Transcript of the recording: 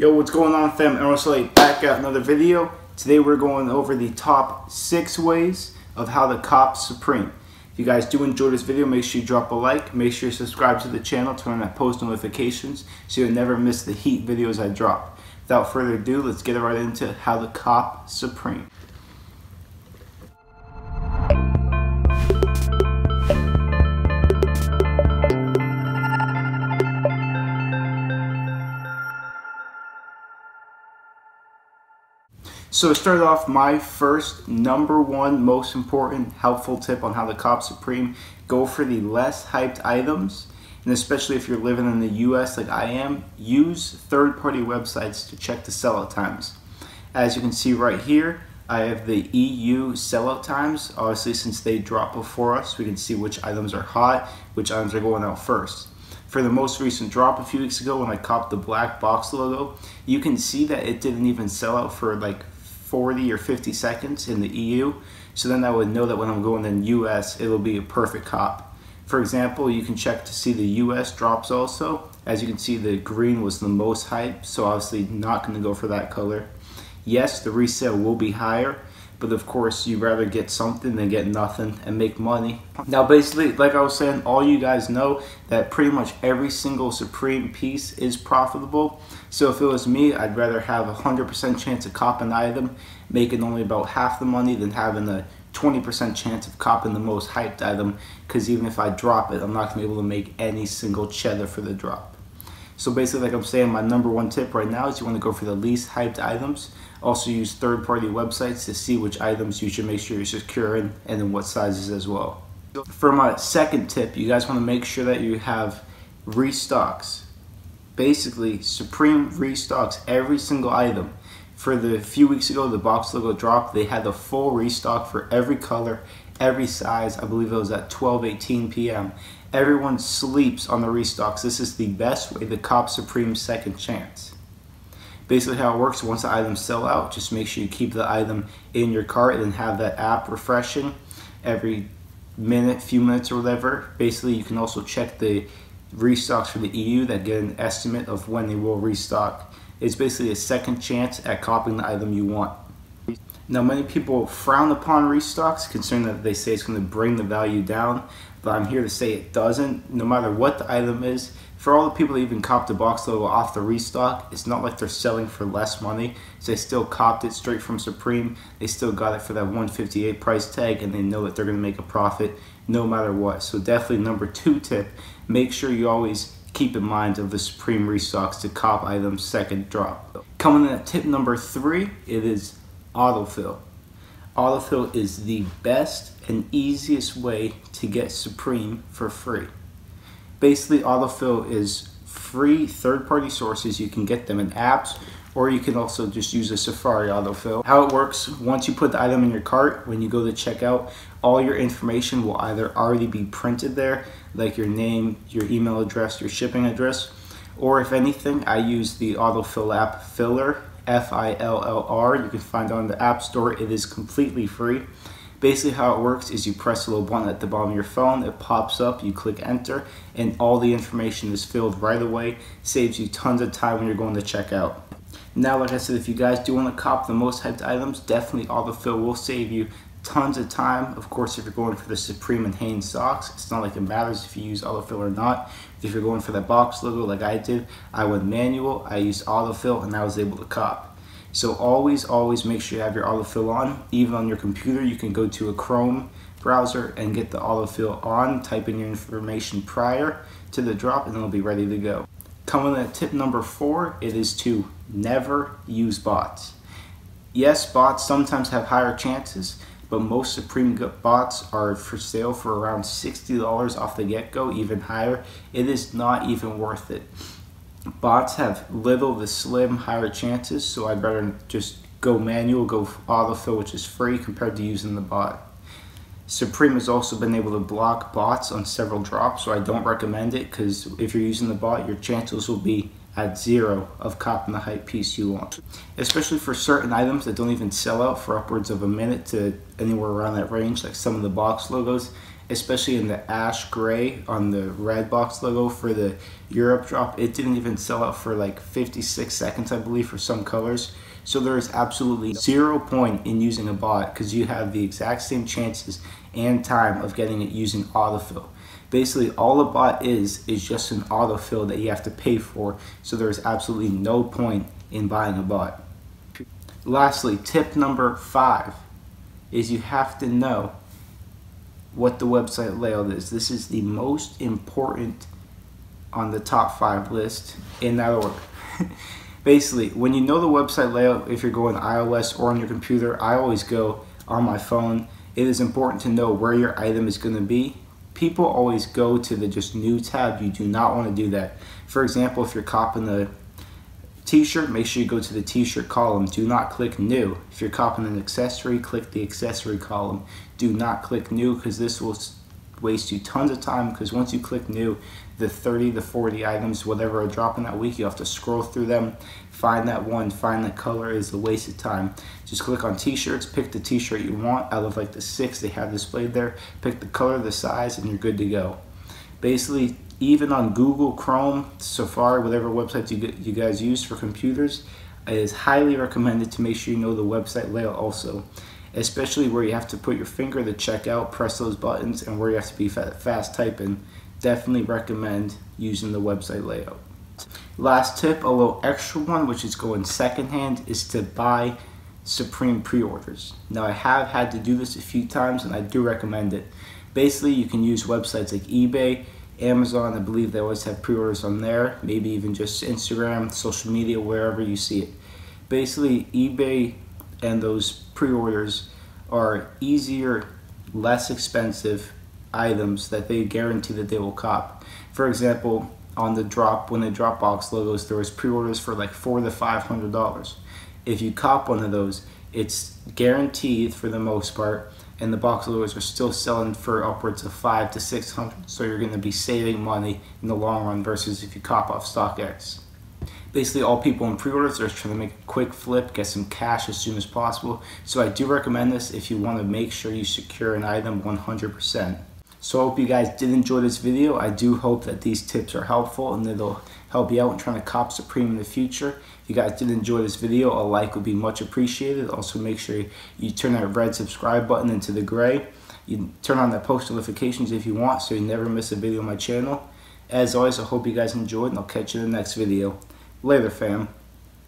Yo, what's going on, fam? Like back at another video. Today we're going over the top 6 ways of how to cop Supreme. If you guys do enjoy this video, make sure you drop a like, make sure you subscribe to the channel, turn on that post notifications so you'll never miss the heat videos I drop. Without further ado, let's get right into how to cop Supreme. So to start off, my first #1 most important helpful tip on how to cop Supreme: go for the less hyped items, and especially if you're living in the US like I am, use third-party websites to check the sellout times. As you can see right here, I have the EU sellout times. Obviously, since they dropped before us, we can see which items are hot, which items are going out first. For the most recent drop a few weeks ago when I copped the black box logo, you can see that it didn't even sell out for like 40 or 50 seconds in the EU, so then I would know that when I'm going in US, it'll be a perfect cop. For example, you can check to see the US drops also. As you can see, the green was the most hype, so obviously not going to go for that color. Yes, the resale will be higher, but of course you'd rather get something than get nothing and make money. Now basically, like I was saying, all you guys know that pretty much every single Supreme piece is profitable. So if it was me, I'd rather have a 100% chance of copping an item, making only about half the money, than having a 20% chance of copping the most hyped item, because even if I drop it, I'm not going to be able to make any single cheddar for the drop. So basically, like I'm saying, my #1 tip right now is you want to go for the least hyped items. Also use third-party websites to see which items you should make sure you're securing and in what sizes as well. For my second tip, you guys want to make sure that you have restocks. Basically, Supreme restocks every single item. For the few weeks ago, the box logo dropped. They had the full restock for every color, every size. I believe it was at 12:18 p.m. Everyone sleeps on the restocks. This is the best way to cop Supreme's second chance. Basically how it works, once the items sell out, just make sure you keep the item in your cart and have that app refreshing every minute, few minutes or whatever. Basically, you can also check the restocks for the EU that get an estimate of when they will restock. It's basically a second chance at copying the item you want. Now, many people frown upon restocks, considering that they say it's going to bring the value down, but I'm here to say it doesn't. No matter what the item is, for all the people that even copped the box logo off the restock, it's not like they're selling for less money. So they still copped it straight from Supreme. They still got it for that $158 price tag, and they know that they're going to make a profit no matter what. So definitely #2 tip, make sure you always keep in mind of the Supreme restocks to cop items second drop. Coming in at tip #3, it is autofill. Autofill is the best and easiest way to get Supreme for free. Basically, autofill is free third-party sources. You can get them in apps, or you can also just use a Safari autofill. How it works: once you put the item in your cart, when you go to checkout, all your information will either already be printed there, like your name, your email address, your shipping address, or if anything, I use the autofill app Filler, Fillr. You can find it on the App Store. It is completely free. Basically how it works is you press a little button at the bottom of your phone, it pops up, you click enter, and all the information is filled right away. Saves you tons of time when you're going to check out. Now, like I said, if you guys do want to cop the most hyped items, definitely autofill will save you tons of time. Of course, if you're going for the Supreme and Hanes socks, it's not like it matters if you use autofill or not. If you're going for that box logo like I did, I went manual, I used autofill, and I was able to cop. So always make sure you have your autofill on. Even on your computer, you can go to a Chrome browser and get the autofill on, type in your information prior to the drop, and it'll be ready to go. Coming at tip #4, it is to never use bots. Yes, bots sometimes have higher chances, but most Supreme bots are for sale for around $60 off the get-go, even higher. It is not even worth it. Bots have little to slim higher chances, so I'd rather just go manual, go autofill, which is free, compared to using the bot. Supreme has also been able to block bots on several drops, so I don't recommend it, because if you're using the bot, your chances will be at 0 of copping the hype piece you want. Especially for certain items that don't even sell out for upwards of a minute to anywhere around that range, like some of the box logos. especially in the ash gray on the red box logo for the Europe drop. It didn't even sell out for like 56 seconds, I believe, for some colors. So there is absolutely 0 point in using a bot because you have the exact same chances and time of getting it using autofill. Basically, all a bot is just an autofill that you have to pay for, so there is absolutely no point in buying a bot. Lastly, tip number 5 is you have to know what the website layout is. This is the most important on the top 5 list in that order. Basically, when you know the website layout, if you're going iOS or on your computer, I always go on my phone. It is important to know where your item is going to be. People always go to the just new tab. You do not want to do that. For example, if you're copying the t-shirt, make sure you go to the t-shirt column. Do not click new. If you're copying an accessory, click the accessory column. Do not click new because this will waste you tons of time, because once you click new, the 30 to 40 items, whatever are dropping that week, you have to scroll through them, find that one, find the color. Is a waste of time. Just click on t-shirts, pick the t-shirt you want out of like the 6 they have displayed there, pick the color, the size, and you're good to go. Basically, even on Google, Chrome, Safari, whatever websites you guys use for computers, it is highly recommended to make sure you know the website layout also, especially where you have to put your finger to check out, press those buttons, and where you have to be fast typing. Definitely recommend using the website layout. Last tip, a little extra one, which is going secondhand, is to buy Supreme pre-orders. Now, I have had to do this a few times, and I do recommend it. Basically, you can use websites like eBay, Amazon. I believe they always have pre-orders on there, maybe even just Instagram, social media, wherever you see it. Basically, eBay and those pre-orders are easier, less expensive items that they guarantee that they will cop. For example, on the drop, when the Dropbox logos, there was pre-orders for like $400 to $500. If you cop one of those, it's guaranteed for the most part, and the box logos are still selling for upwards of $500 to $600. So you're going to be saving money in the long run versus if you cop off StockX. Basically, all people in pre-orders are trying to make a quick flip, get some cash as soon as possible. So I do recommend this if you want to make sure you secure an item 100%. So I hope you guys did enjoy this video. I do hope that these tips are helpful and that they'll help you out in trying to cop Supreme in the future. If you guys did enjoy this video, a like would be much appreciated. Also, make sure you turn that red subscribe button into the gray. You turn on that post notifications if you want, so you never miss a video on my channel. As always, I hope you guys enjoyed, and I'll catch you in the next video. Later, fam.